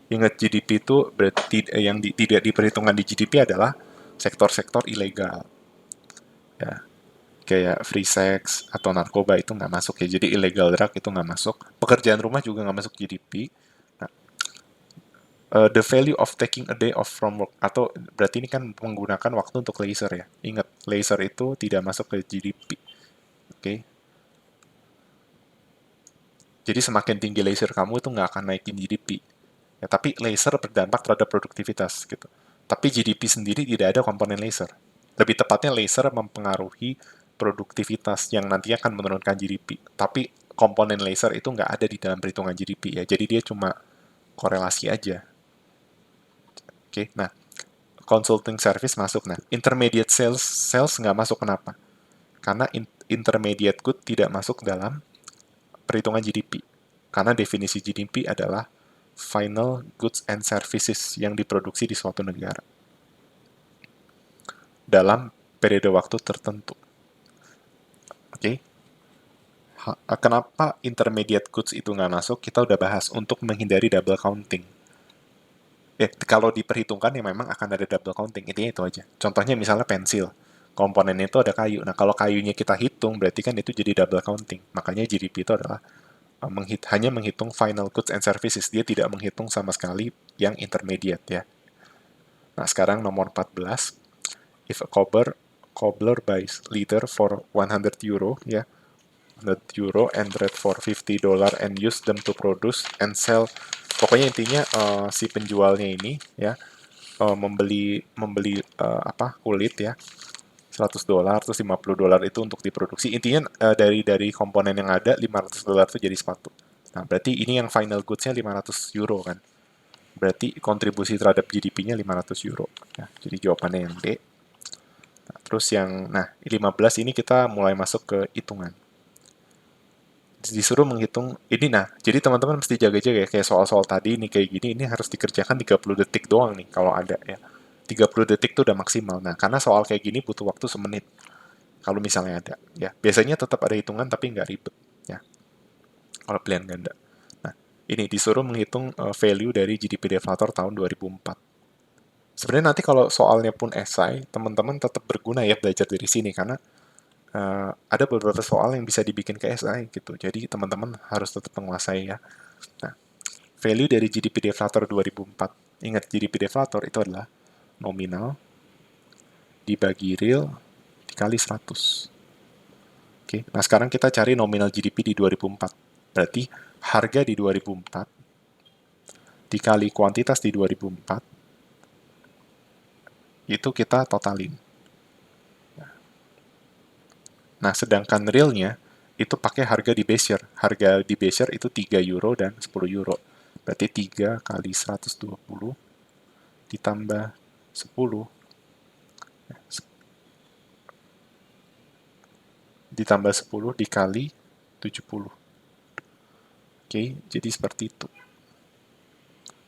A: Ingat GDP itu berarti yang tidak diperhitungkan di GDP adalah sektor-sektor ilegal. Ya, kayak free sex atau narkoba itu nggak masuk ya. Jadi illegal drug itu nggak masuk. Pekerjaan rumah juga nggak masuk GDP. Nah, the value of taking a day off from work atau berarti ini kan menggunakan waktu untuk leisure ya. Ingat, leisure itu tidak masuk ke GDP. Oke. Jadi semakin tinggi leisure kamu itu nggak akan naikin GDP. Ya, tapi laser berdampak terhadap produktivitas gitu. Tapi GDP sendiri tidak ada komponen laser. Lebih tepatnya laser mempengaruhi produktivitas yang nantinya akan menurunkan GDP. Tapi komponen laser itu nggak ada di dalam perhitungan GDP ya. Jadi dia cuma korelasi aja. Oke, nah consulting service masuk. Nah, intermediate sales nggak masuk. Kenapa? Karena intermediate good tidak masuk dalam perhitungan GDP. Karena definisi GDP adalah final goods and services yang diproduksi di suatu negara dalam periode waktu tertentu. Oke, kenapa intermediate goods itu nggak masuk? Kita udah bahas untuk menghindari double counting. Kalau diperhitungkan ya memang akan ada double counting. Intinya itu aja. Contohnya misalnya pensil. Komponennya itu ada kayu. Nah, kalau kayunya kita hitung, berarti kan itu jadi double counting. Makanya GDP itu adalah hanya menghitung final goods and services. Dia tidak menghitung sama sekali yang intermediate ya. Nah, sekarang nomor 14. If a cobbler buys leather for 100 euro ya, 100 euro and trade for $50 and use them to produce and sell. Pokoknya intinya si penjualnya ini ya membeli kulit ya, $100 terus $50 itu untuk diproduksi. Intinya dari komponen yang ada $500 itu jadi sepatu. Nah, berarti ini yang final goods-nya 500 euro kan. Berarti kontribusi terhadap GDP-nya 500 euro. Nah, jadi jawabannya yang D. Nah, terus yang 15 ini kita mulai masuk ke hitungan. Disuruh menghitung ini. Nah, jadi teman-teman mesti jaga-jaga ya, kayak soal-soal tadi ini kayak gini, ini harus dikerjakan 30 detik doang nih kalau ada ya. 30 detik tuh udah maksimal. Nah, karena soal kayak gini butuh waktu semenit. Kalau misalnya ada, ya. Biasanya tetap ada hitungan tapi nggak ribet, ya. Kalau pilihan ganda. Nah, ini disuruh menghitung value dari GDP deflator tahun 2004. Sebenarnya nanti kalau soalnya pun esai, teman-teman tetap berguna ya belajar dari sini karena ada beberapa soal yang bisa dibikin ke SI gitu. Jadi teman-teman harus tetap menguasai ya. Nah, value dari GDP deflator 2004. Ingat, GDP deflator itu adalah nominal dibagi real dikali 100. Oke, nah sekarang kita cari nominal GDP di 2004. Berarti harga di 2004 dikali kuantitas di 2004 itu kita totalin. Nah, sedangkan realnya itu pakai harga di base year. Harga di base year itu 3 euro dan 10 euro. Berarti 3 kali 120 ditambah 10 ditambah 10 dikali 70. Oke, jadi seperti itu.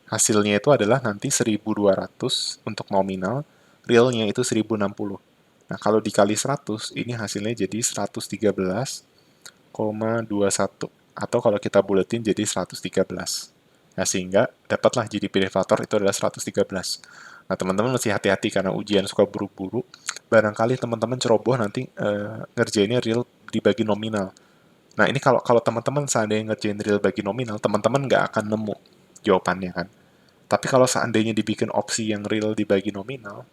A: Hasilnya itu adalah nanti 1200 untuk nominal, realnya itu 1060. Nah, kalau dikali 100, ini hasilnya jadi 113,21. Atau kalau kita buletin jadi 113. Nah, sehingga dapatlah GDP deflator itu adalah 113. Nah, teman-teman mesti hati-hati karena ujian suka buru-buru. Barangkali teman-teman ceroboh nanti ngerjainnya real dibagi nominal. Nah, ini kalau teman-teman seandainya ngerjain real bagi nominal, teman-teman nggak akan nemu jawabannya kan. Tapi kalau seandainya dibikin opsi yang real dibagi nominal,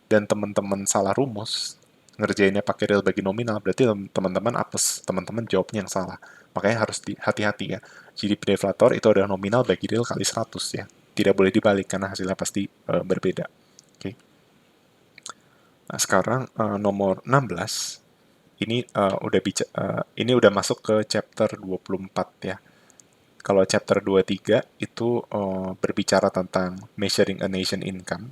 A: dan teman-teman salah rumus, ngerjainnya pakai real bagi nominal, berarti teman-teman apes, teman-teman jawabnya yang salah. Makanya harus hati-hati ya. GDP deflator itu adalah nominal bagi real kali 100 ya. Tidak boleh dibalik karena hasilnya pasti berbeda. Oke. Nah, sekarang nomor 16. Ini udah masuk ke chapter 24 ya. Kalau chapter 23 itu berbicara tentang measuring a nation income.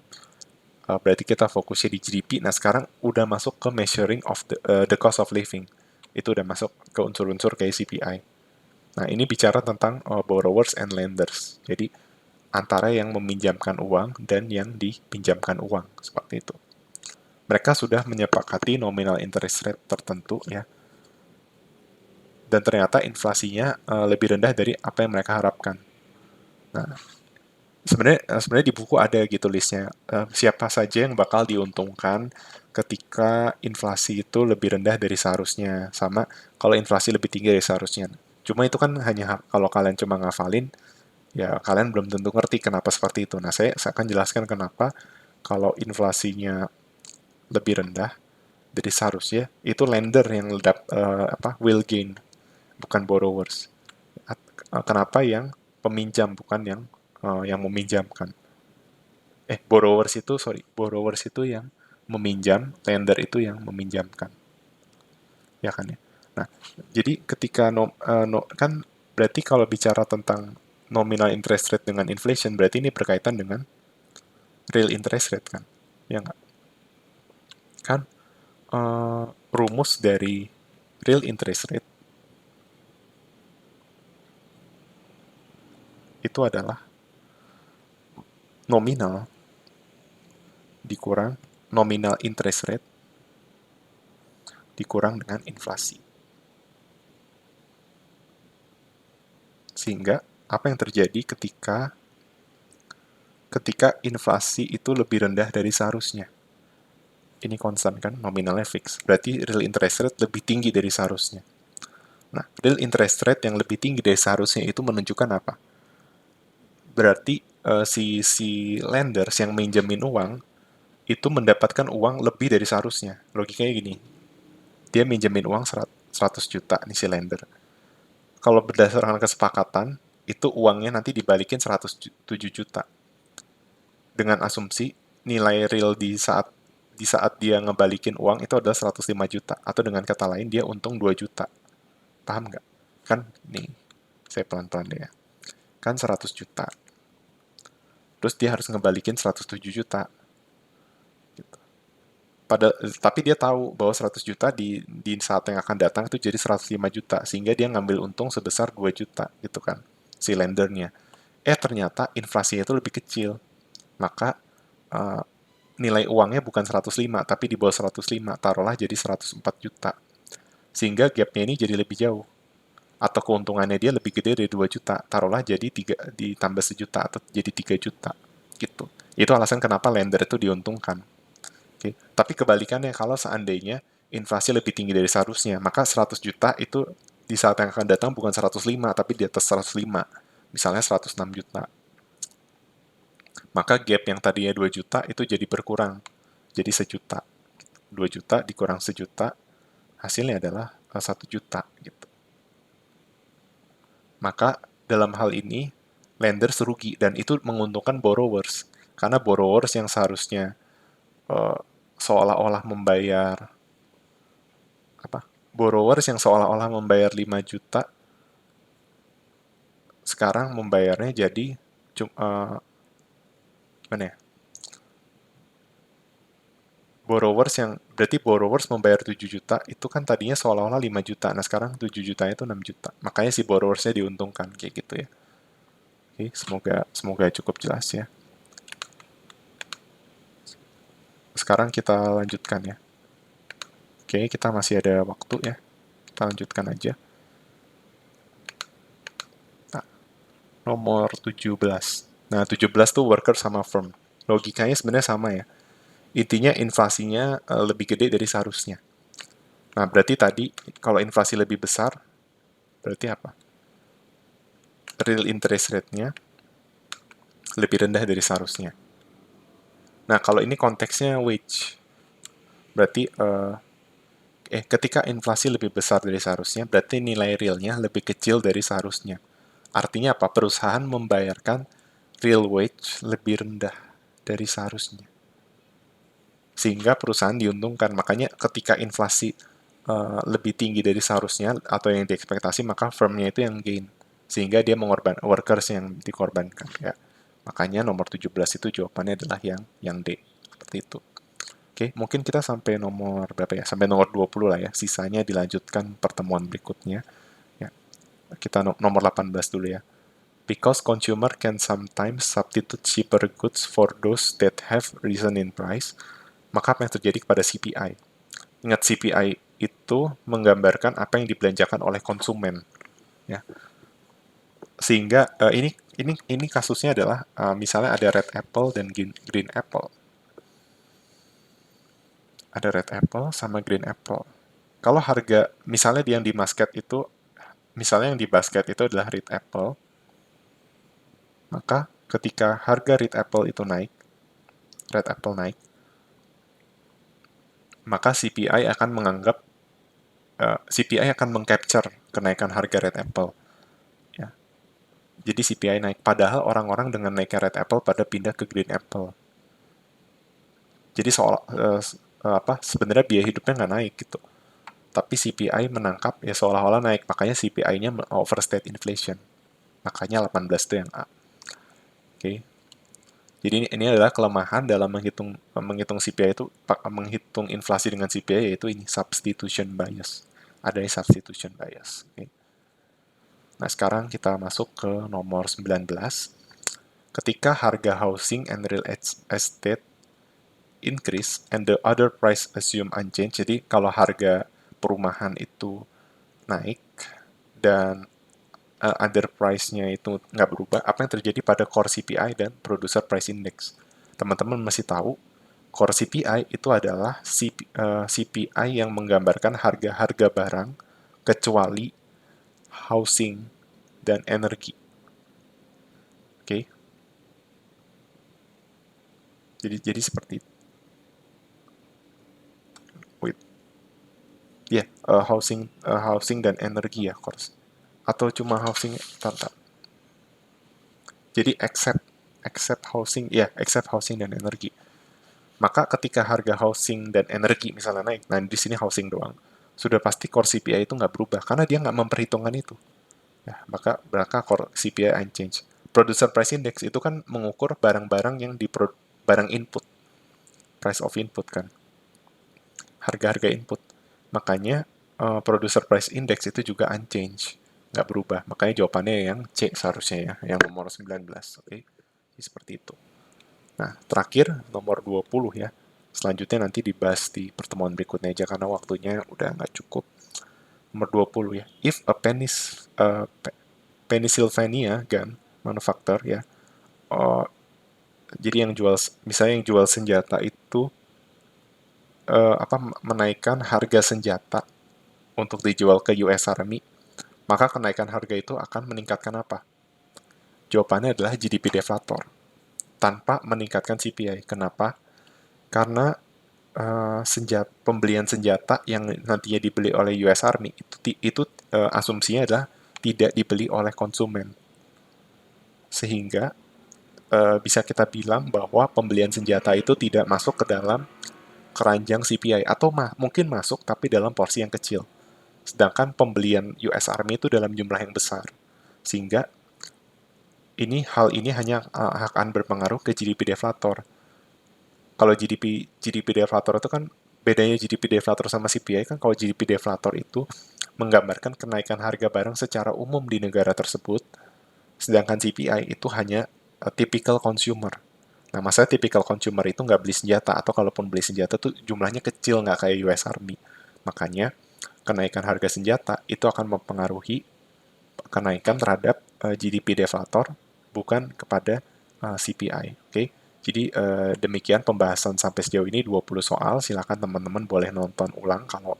A: Berarti kita fokusnya di GDP. Nah, sekarang udah masuk ke measuring of the cost of living. Itu udah masuk ke unsur-unsur kayak CPI. Nah, ini bicara tentang borrowers and lenders. Jadi, antara yang meminjamkan uang dan yang dipinjamkan uang. Seperti itu. Mereka sudah menyepakati nominal interest rate tertentu ya. Dan ternyata inflasinya lebih rendah dari apa yang mereka harapkan. Nah, sebenarnya di buku ada gitu listnya siapa saja yang bakal diuntungkan ketika inflasi itu lebih rendah dari seharusnya sama kalau inflasi lebih tinggi dari seharusnya. Cuma itu kan hanya kalau kalian cuma ngafalin ya kalian belum tentu ngerti kenapa seperti itu. Nah, saya akan jelaskan kenapa kalau inflasinya lebih rendah dari seharusnya itu lender yang will gain bukan borrowers. Kenapa yang peminjam bukan yang yang meminjamkan. Borrowers itu yang meminjam, lender itu yang meminjamkan. Ya kan ya. Nah, jadi ketika kan berarti kalau bicara tentang nominal interest rate dengan inflation, berarti ini berkaitan dengan real interest rate kan. Ya nggak? Kan rumus dari real interest rate itu adalah nominal dikurang nominal interest rate dikurang dengan inflasi. Sehingga apa yang terjadi ketika inflasi itu lebih rendah dari seharusnya? Ini konstan kan, nominalnya fix. Berarti real interest rate lebih tinggi dari seharusnya. Nah, real interest rate yang lebih tinggi dari seharusnya itu menunjukkan apa? Berarti si lenders yang minjemin uang itu mendapatkan uang lebih dari seharusnya. Logikanya gini, dia minjemin uang 100 juta nih si lender. Kalau berdasarkan kesepakatan, itu uangnya nanti dibalikin 107 juta. Dengan asumsi nilai real di saat dia ngebalikin uang itu adalah 105 juta. Atau dengan kata lain, dia untung 2 juta. Paham nggak? Kan, nih, saya pelan-pelan deh ya. Kan 100 juta. Terus dia harus ngebalikin 107 juta. Gitu. Tapi dia tahu bahwa 100 juta di saat yang akan datang itu jadi 105 juta. Sehingga dia ngambil untung sebesar 2 juta gitu kan. Si lendernya. Ternyata inflasinya itu lebih kecil. Maka eh, nilai uangnya bukan 105, tapi di bawah 105, taruhlah jadi 104 juta. Sehingga gapnya ini jadi lebih jauh. Atau keuntungannya dia lebih gede dari 2 juta, taruhlah jadi 3, ditambah sejuta, atau jadi 3 juta. Gitu. Itu alasan kenapa lender itu diuntungkan. Oke. Tapi kebalikannya, kalau seandainya inflasi lebih tinggi dari seharusnya, maka 100 juta itu di saat yang akan datang bukan 105, tapi di atas 105. Misalnya 106 juta. Maka gap yang tadinya 2 juta itu jadi berkurang. Jadi sejuta. 2 juta dikurang sejuta, hasilnya adalah 1 juta. Gitu. Maka dalam hal ini, lenders rugi, dan itu menguntungkan borrowers. Karena borrowers yang seharusnya uh, seolah-olah membayar, borrowers yang seolah-olah membayar 5 juta, sekarang membayarnya jadi, gimana ya, berarti borrowers membayar 7 juta, itu kan tadinya seolah-olah 5 juta, nah sekarang 7 juta itu 6 juta. Makanya si borrowersnya diuntungkan, kayak gitu ya. Oke, semoga cukup jelas ya. Sekarang kita lanjutkan ya. Oke, kita masih ada waktu ya. Kita lanjutkan aja. Nah, nomor 17. Nah, 17 tuh worker sama firm. Logikanya sebenarnya sama ya. Intinya inflasinya lebih gede dari seharusnya. Nah, berarti tadi kalau inflasi lebih besar, berarti apa? Real interest rate-nya lebih rendah dari seharusnya. Nah, kalau ini konteksnya wage. Berarti ketika inflasi lebih besar dari seharusnya, berarti nilai realnya lebih kecil dari seharusnya. Artinya apa? Perusahaan membayarkan real wage lebih rendah dari seharusnya. Sehingga perusahaan diuntungkan. Makanya ketika inflasi lebih tinggi dari seharusnya atau yang diekspektasi, maka firmnya itu yang gain. Sehingga dia workers yang dikorbankan. Ya. Makanya nomor 17 itu jawabannya adalah yang D. Seperti itu. Oke, mungkin kita sampai nomor berapa ya? Sampai nomor 20 lah ya. Sisanya dilanjutkan pertemuan berikutnya. Ya. Kita nomor 18 dulu ya. Because consumer can sometimes substitute cheaper goods for those that have risen in price, maka apa yang terjadi kepada CPI? Ingat, CPI itu menggambarkan apa yang dibelanjakan oleh konsumen. Ya. Sehingga ini kasusnya adalah misalnya ada red apple dan green apple. Ada red apple sama green apple. Kalau harga, misalnya yang di basket itu, adalah red apple, maka ketika harga red apple naik, maka CPI akan mengcapture kenaikan harga red apple. Ya. Jadi CPI naik. Padahal orang-orang dengan naiknya red apple pada pindah ke green apple. Jadi sebenarnya biaya hidupnya nggak naik gitu. Tapi CPI menangkap ya seolah-olah naik. Makanya CPI-nya overstate inflation. Makanya 18 itu yang A. Oke. Jadi ini adalah kelemahan dalam menghitung CPI itu, menghitung inflasi dengan CPI, yaitu ini substitution bias. Adanya substitution bias. Oke. Nah, sekarang kita masuk ke nomor 19. Ketika harga housing and real estate increase and the other price assume unchanged, jadi kalau harga perumahan itu naik dan other price-nya itu nggak berubah, apa yang terjadi pada core CPI dan producer price index? Teman-teman masih tahu, core CPI itu adalah CPI yang menggambarkan harga-harga barang kecuali housing dan energi. Oke. Jadi seperti itu. Wait. Ya, housing dan energi ya, course. Atau cuma housing, tanpa. Jadi except housing, ya, except housing dan energi. Maka ketika harga housing dan energi misalnya naik, nah di sini housing doang, sudah pasti core CPI itu nggak berubah karena dia nggak memperhitungkan itu. Ya, maka core CPI unchanged. Producer price index itu kan mengukur barang-barang yang barang input, price of input kan, harga-harga input. Makanya producer price index itu juga unchanged, nggak berubah. Makanya jawabannya yang C seharusnya ya, yang nomor 19. Oke, seperti itu. Nah, terakhir nomor 20 ya. Selanjutnya nanti dibahas di pertemuan berikutnya aja karena waktunya udah nggak cukup. Nomor 20 ya. If a Pennsylvania gun manufacturer ya. Jadi misalnya yang jual senjata itu menaikkan harga senjata untuk dijual ke US Army, maka kenaikan harga itu akan meningkatkan apa? Jawabannya adalah GDP deflator tanpa meningkatkan CPI. Kenapa? Karena pembelian senjata yang nantinya dibeli oleh US Army itu asumsinya adalah tidak dibeli oleh konsumen, sehingga bisa kita bilang bahwa pembelian senjata itu tidak masuk ke dalam keranjang CPI atau mungkin masuk tapi dalam porsi yang kecil. Sedangkan pembelian US Army itu dalam jumlah yang besar, sehingga hal ini hanya akan berpengaruh ke GDP deflator. Kalau GDP deflator itu kan bedanya GDP deflator sama CPI kan, kalau GDP deflator itu menggambarkan kenaikan harga barang secara umum di negara tersebut, sedangkan CPI itu hanya typical consumer. Nah, masalah typical consumer itu nggak beli senjata, atau kalaupun beli senjata tuh jumlahnya kecil, nggak kayak US Army. Makanya, kenaikan harga senjata itu akan mempengaruhi kenaikan terhadap GDP deflator, bukan kepada CPI. Oke? Jadi demikian pembahasan sampai sejauh ini 20 soal. Silakan teman-teman boleh nonton ulang kalau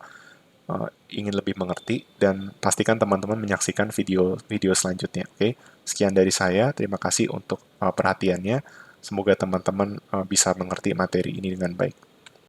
A: ingin lebih mengerti, dan pastikan teman-teman menyaksikan video selanjutnya. Oke? Sekian dari saya. Terima kasih untuk perhatiannya. Semoga teman-teman bisa mengerti materi ini dengan baik.